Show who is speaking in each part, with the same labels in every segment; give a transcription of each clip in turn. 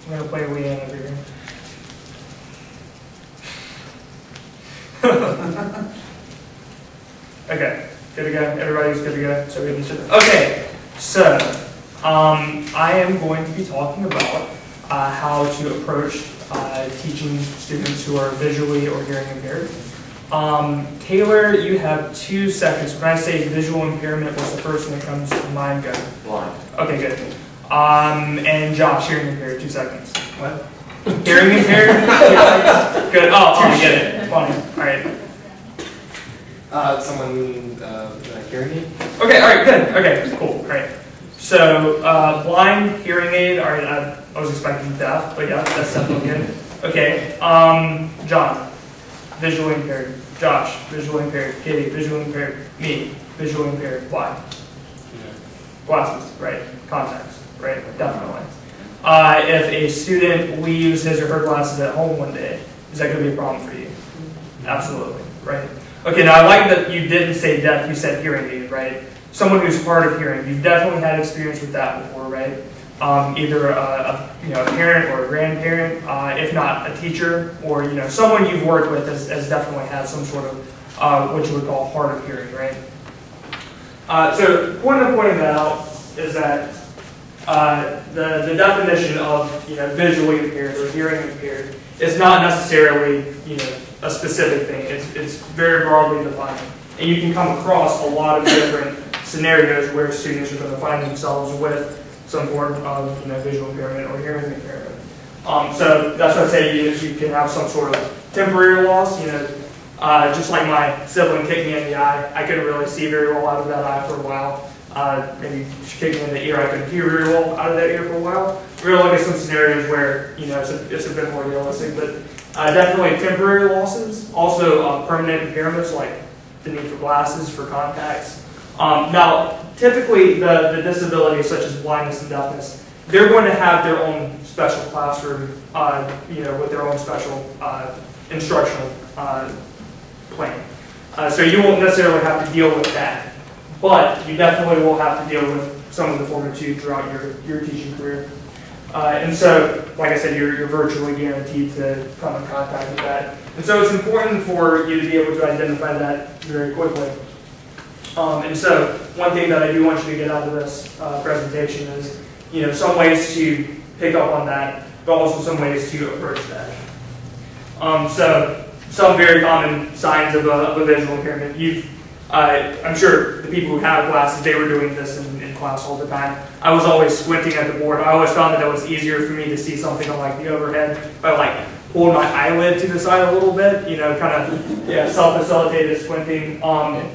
Speaker 1: I'm going to play Leanne over here. Okay, good to go. Everybody's good to go. So we can okay, so I am going to be talking about how to approach teaching students who are visually or hearing impaired. Taylor, you have 2 seconds. When I say visual impairment, what's the first thing that comes to mind? Go.
Speaker 2: Blind.
Speaker 1: Okay, good. And Josh, hearing impaired, 2 seconds. What? Hearing impaired? 2 seconds. Good. Oh, I get it. Funny. All right.
Speaker 2: Someone hearing aid?
Speaker 1: Okay, all right, good. Okay, cool, great. So, blind, hearing aid, all right, I was expecting deaf, but yeah, that's definitely good. Okay, John, visually impaired. Josh, visually impaired. Katie, visually impaired. Me, visually impaired. Why?
Speaker 2: Yeah.
Speaker 1: Glasses, right? Contacts, right? Definitely. If a student leaves his or her glasses at home one day, is that going to be a problem for you? Absolutely, right? Okay, now I like that you didn't say deaf, you said hearing aid, right? Someone who's hard of hearing, you've definitely had experience with that before, right? Either a parent or a grandparent, if not a teacher, or someone you've worked with has definitely had some sort of what you would call hard of hearing, right? So the point of pointing that out is that the definition of visually impaired or hearing impaired is not necessarily a specific thing. It's very broadly defined, and you can come across a lot of different scenarios where students are going to find themselves with some form of visual impairment or hearing impairment. So that's what I say you can have some sort of temporary loss. Just like my sibling kicked me in the eye, I couldn't really see very well out of that eye for a while. Maybe she kicked me in the ear, I couldn't hear very well out of that ear for a while. We're going to look at some scenarios where it's a bit more realistic, but definitely temporary losses. Also permanent impairments like the need for glasses, for contacts. Now, typically the disabilities such as blindness and deafness, they're going to have their own special classroom, with their own special instructional plan. So you won't necessarily have to deal with that, but you definitely will have to deal with some of the fortitude throughout your teaching career. And so, like I said, you're virtually guaranteed to come in contact with that. And so it's important for you to be able to identify that very quickly. And so one thing that I do want you to get out of this presentation is, some ways to pick up on that, but also some ways to approach that. So some very common signs of a visual impairment. I'm sure the people who have glasses, they were doing this in class all the time. I was always squinting at the board. I always found that it was easier for me to see something on the overhead if I pulled my eyelid to the side a little bit, kind of self-facilitated squinting.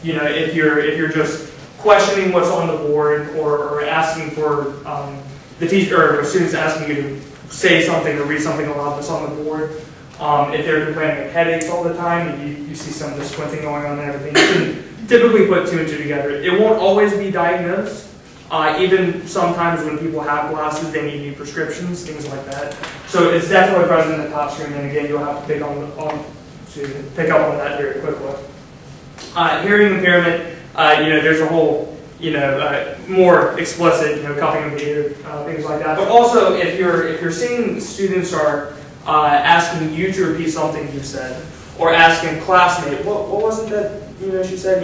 Speaker 1: If you're just questioning what's on the board or asking for the teacher or students asking you to say something or read something aloud that's on the board. If they're complaining of headaches all the time, and you see some of the squinting going on and everything, you can typically put 2 and 2 together. It won't always be diagnosed. Even sometimes when people have glasses, they need new prescriptions, things like that. So it's definitely present in the classroom, and again, you'll have to pick up on that very quickly. Hearing impairment, there's a whole, more explicit, cupping of the ear, things like that. But also, if you're seeing students are asking you to repeat something you said, or asking a classmate, what was it that she said?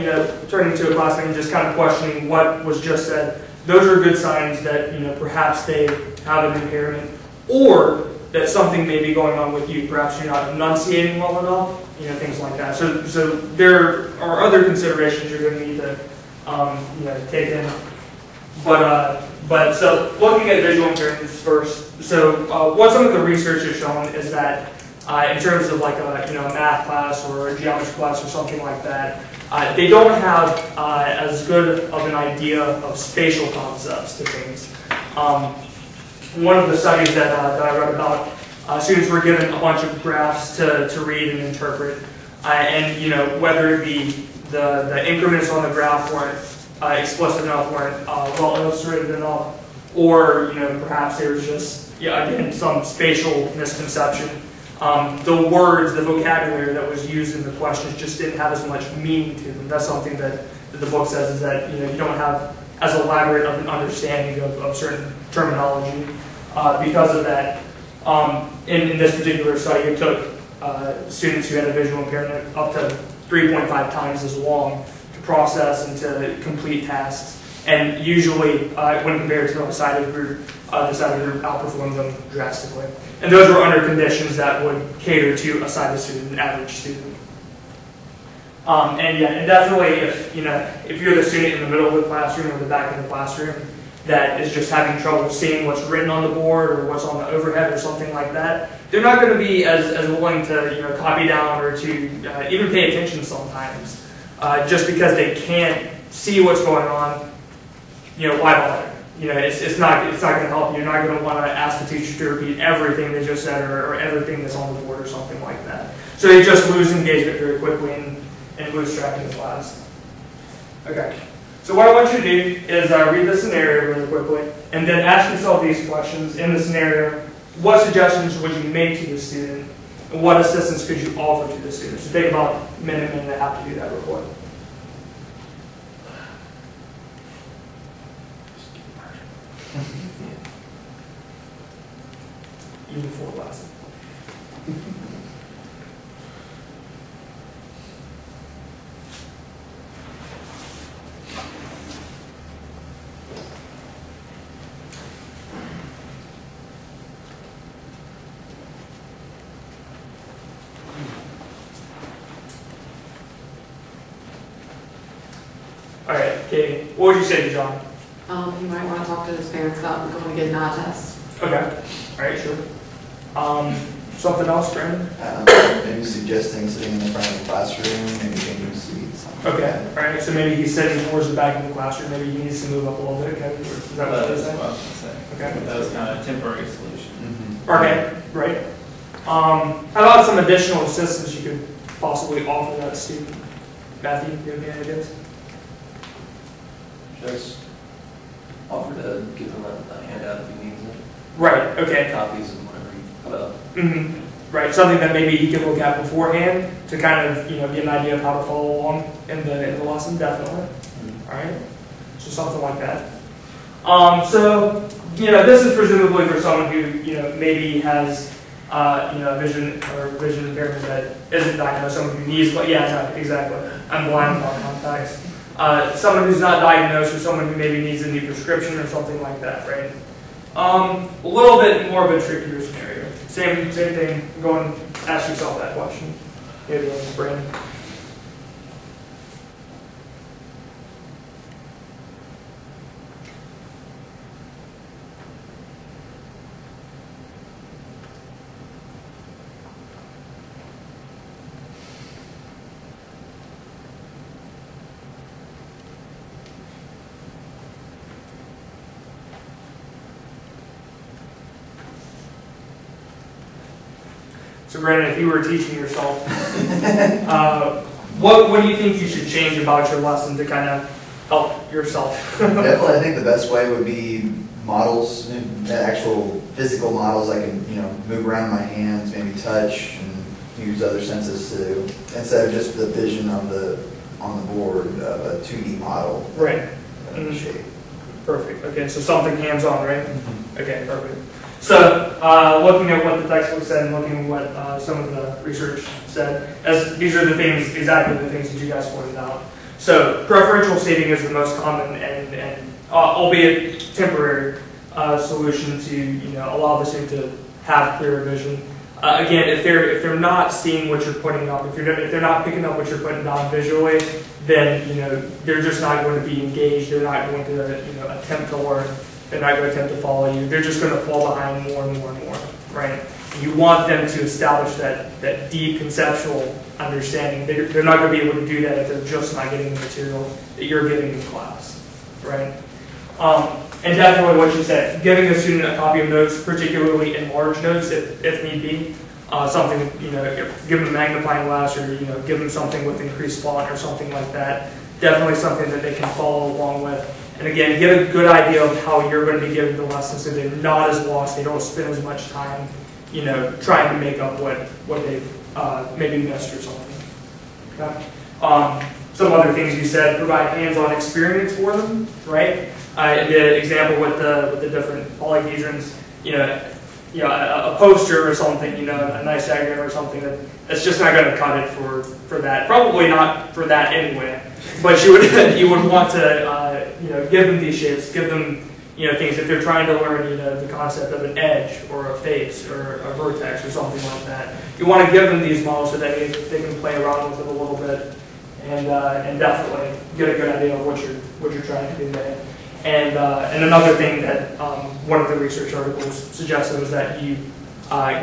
Speaker 1: Turning to a classmate and just kind of questioning what was just said. Those are good signs that perhaps they have an impairment, or that something may be going on with you. Perhaps you're not enunciating well enough. Things like that. So there are other considerations you're going to need to take in. But so looking at visual impairments first. So what some of the research has shown is that in terms of like a math class or a geometry class or something like that, they don't have as good of an idea of spatial concepts to things. One of the studies that I read about, students were given a bunch of graphs to read and interpret, and whether it be the increments on the graph weren't explicit enough, weren't well illustrated enough, or perhaps there was just again some spatial misconception. The words, the vocabulary that was used in the questions just didn't have as much meaning to them. That's something that the book says, is that you don't have as elaborate of an understanding of certain terminology because of that. In this particular study, it took students who had a visual impairment up to 3.5 times as long to process and to complete tasks. And usually, when compared to a sighted group, the sighted group outperformed them drastically. And those were under conditions that would cater to a sighted student, an average student. And definitely, if you're the student in the middle of the classroom or the back of the classroom that is just having trouble seeing what's written on the board or what's on the overhead or something like that, they're not going to be as willing to copy down or to even pay attention sometimes, just because they can't see what's going on. Why bother? It's not going to help you. You're not going to want to ask the teacher to repeat everything they just said or everything that's on the board or something like that. So they just lose engagement very quickly and lose track of the class. Okay. So what I want you to do is read the scenario really quickly and then ask yourself these questions. In the scenario, what suggestions would you make to the student and what assistance could you offer to the student? So take about a minute and a half to do that real quick. Even before class. All right, Katie, what would you say to John?
Speaker 3: You might want to talk to his parents about going to get an eye test.
Speaker 1: Okay, all right, sure. Something else, Brandon?
Speaker 4: Maybe suggesting sitting in the front of the classroom, maybe changing seats.
Speaker 1: Okay, all right, so maybe he's sitting towards the back of the classroom, maybe he needs to move up a little bit, okay? Is that what you're saying? Okay.
Speaker 2: That was kind of a temporary solution.
Speaker 4: Mm-hmm.
Speaker 1: Okay, right. How about some additional assistance you could possibly offer that student? Matthew, do you have any ideas?
Speaker 5: Just offer to give them a handout if he needs it.
Speaker 1: Right, okay.
Speaker 5: Copies of whatever you put up.
Speaker 1: Mm-hmm. Right, something that maybe he could look at beforehand to kind of, get an idea of how to follow along in the lesson, definitely.
Speaker 5: Mm-hmm.
Speaker 1: All right, so something like that. So, this is presumably for someone who, maybe has, a vision impairment that isn't diagnosed, someone who needs, exactly. I'm blind without contacts. Someone who's not diagnosed or someone who maybe needs a new prescription or something like that, right? A little bit more of a trickier scenario. Same thing, go and ask yourself that question. Maybe Brandon. So Brandon, if you were teaching yourself, what do you think you should change about your lesson to kind of help yourself?
Speaker 4: Definitely, I think the best way would be models, actual physical models. I can, move around my hands, maybe touch, and use other senses too, instead of just the vision on the board of a 2D model.
Speaker 1: Right.
Speaker 4: Of shape.
Speaker 1: Perfect. Okay, so something hands-on, right? Okay, perfect. So, looking at what the textbook said and looking at what some of the research said, as these are the things, exactly the things that you guys pointed out. So, preferential seating is the most common and albeit temporary solution to allow the student to have clearer vision. Again, if they're not seeing what you're putting up, if they're not picking up what you're putting down visually, then they're just not going to be engaged. They're not going to attempt to learn. They're not going to attempt to follow you. They're just going to fall behind more and more and more, right? You want them to establish that deep conceptual understanding. They're not going to be able to do that if they're just not getting the material that you're giving in class, right? And definitely what you said, giving a student a copy of notes, particularly enlarged notes if need be, something, give them a magnifying glass or, give them something with increased font or something like that. Definitely something that they can follow along with. And again, get a good idea of how you're going to be giving the lesson so they're not as lost, they don't spend as much time, trying to make up what they've maybe missed or something. Okay? Some other things you said, provide hands-on experience for them, right? The example with the different polyhedrons, you know, a poster or something, you know, a nice diagram or something that's just not going to cut it for that. Probably not for that anyway. But you would want to you know, give them these shapes, give them, you know, things if they're trying to learn, you know, the concept of an edge or a face or a vertex or something like that. You want to give them these models so that they can play around with it a little bit and definitely get a good idea of what you're trying to convey. And another thing that one of the research articles suggested was that you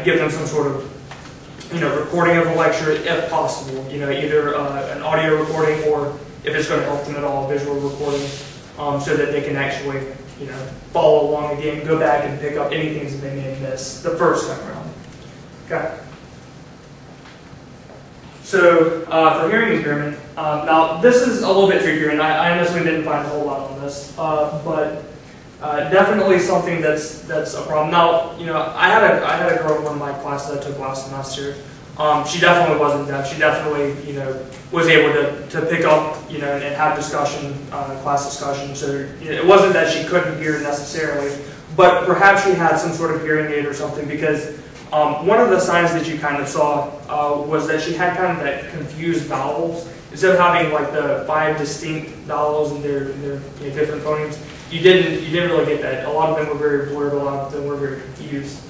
Speaker 1: give them some sort of, you know, recording of the lecture if possible. You know, either an audio recording or, if it's going to help them at all, visual recording, so that they can actually, you know, follow along again, go back and pick up any things that they may have missed the first time around. Okay. So for hearing impairment, now this is a little bit trickier, and I honestly didn't find a whole lot on this, but definitely something that's a problem. Now, you know, I had a girl in one of my classes I took last semester. She definitely wasn't deaf. She definitely, you know, was able to pick up, you know, and have discussion, class discussion. So you know, it wasn't that she couldn't hear necessarily, but perhaps she had some sort of hearing aid or something, because one of the signs that you kind of saw was that she had kind of that confused vowels. Instead of having like the 5 distinct vowels and their you know, different phonemes, you didn't really get that. A lot of them were very blurred. A lot of them were very confused.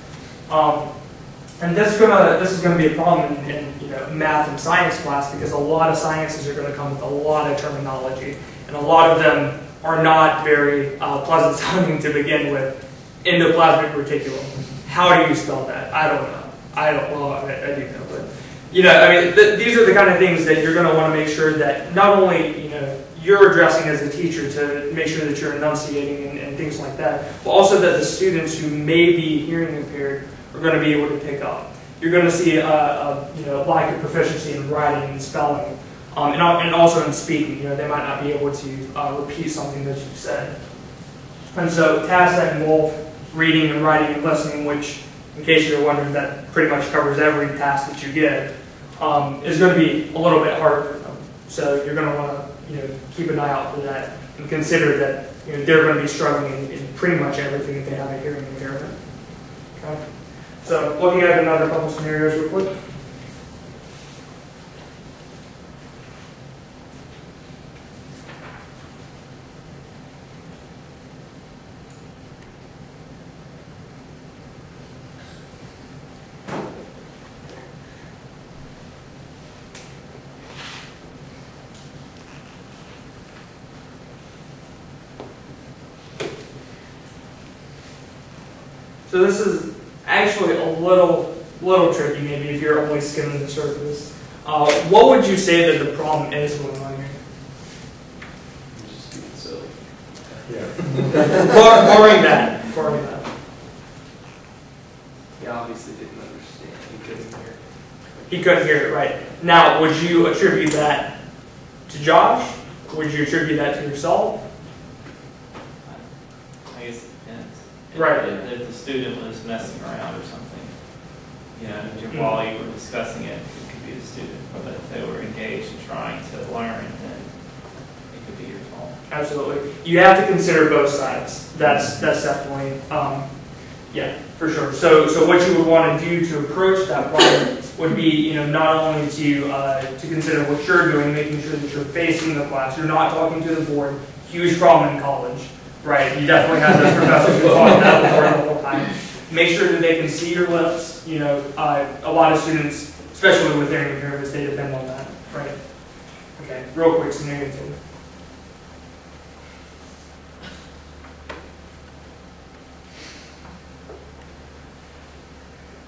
Speaker 1: And this is gonna be a problem in you know, math and science class, because a lot of sciences are going to come with a lot of terminology, and a lot of them are not very pleasant sounding to begin with. Endoplasmic reticulum. How do you spell that? I don't know. Well, I do know, but you know, I mean, these are the kind of things that you're going to want to make sure that not only, you know, you're addressing as a teacher to make sure that you're enunciating and things like that, but also that the students who may be hearing impaired are going to be able to pick up. You're going to see you know, lack of proficiency in writing and spelling, and also in speaking. You know, they might not be able to repeat something that you said. And so tasks that involve reading and writing and listening, which, in case you're wondering, that pretty much covers every task that you get, is going to be a little bit harder for them. So you're going to want to, you know, keep an eye out for that and consider that, you know, they're going to be struggling in pretty much everything if they have a hearing impairment. Okay. So looking at another couple scenarios real quick. So this is actually a little tricky, maybe, if you're only skimming the surface. What would you say that the problem is going on here?
Speaker 5: Just keep it silly.
Speaker 2: Yeah.
Speaker 1: Barring that.
Speaker 5: He obviously didn't understand. He couldn't hear.
Speaker 1: He couldn't hear it, right. Now, would you attribute that to Josh? Would you attribute that to yourself?
Speaker 2: I guess it depends.
Speaker 1: Right.
Speaker 2: If the student was messing around or something, you know, while you were discussing it, it could be the student. But if they were engaged in trying to learn, then it could be your fault.
Speaker 1: Absolutely. You have to consider both sides. That's definitely, yeah, for sure. So what you would want to do to approach that problem would be, you know, not only to consider what you're doing, making sure that you're facing the class, you're not talking to the board. Huge problem in college, right? You definitely have those professors who talk to that board the whole time. Make sure that they can see your lips. You know, a lot of students, especially with hearing impairments, they depend on that, right? Okay, real quick scenario 2.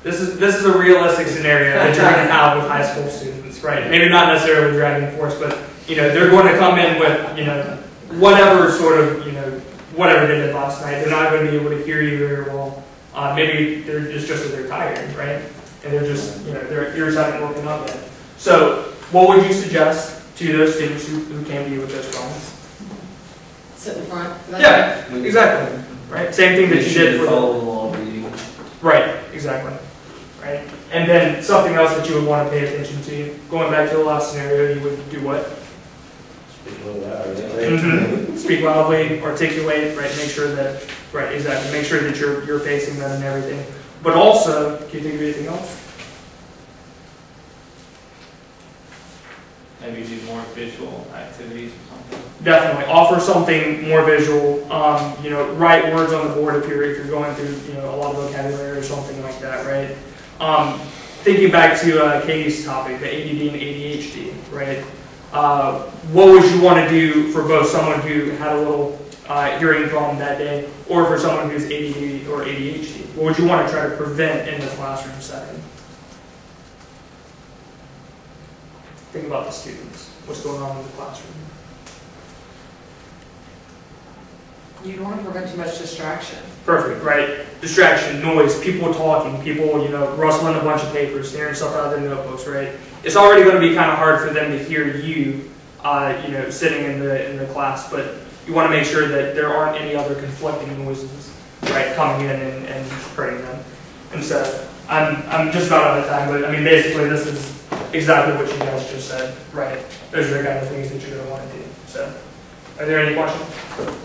Speaker 1: This is a realistic scenario that you're going to have with high school students, right? Maybe not necessarily with Dragon Force, but you know, they're going to come in with, you know, whatever sort of, you know, whatever they did last night. They're not going to be able to hear you very well. Maybe it's just that they're tired, right? And they're just, you know, their ears haven't woken up yet. So what would you suggest to those students who came to you with those problems?
Speaker 3: Sit in front.
Speaker 1: Yeah, exactly. Right. Same thing that you did for
Speaker 5: follow along reading.
Speaker 1: Right. Exactly. Right. And then something else that you would want to pay attention to. Going back to the last scenario, you would do what?
Speaker 6: Speak a little louder.
Speaker 1: Speak loudly, articulate, right? Make sure that, right, exactly. Make sure that you're facing them and everything. But also, can you think of anything else?
Speaker 2: Maybe do more visual activities or something.
Speaker 1: Definitely offer something more visual. Write words on the board if you're going through a lot of vocabulary or something like that, right? Thinking back to Katie's topic, the ADD and ADHD, right? What would you want to do for both someone who had a little hearing problem that day, or for someone who's ADD or ADHD? What would you want to try to prevent in the classroom setting? Think about the students. What's going on in the classroom?
Speaker 3: You don't want to prevent too much distraction.
Speaker 1: Perfect, right? Distraction, noise, people talking, people, rustling a bunch of papers, tearing stuff out of their notebooks, right? It's already going to be kind of hard for them to hear you, sitting in the class, but you want to make sure that there aren't any other conflicting noises, right, coming in and hurting them. And so, I'm just about out of time, but I mean, basically, this is exactly what you guys just said, right? Those are the kind of things that you're going to want to do. So, are there any questions?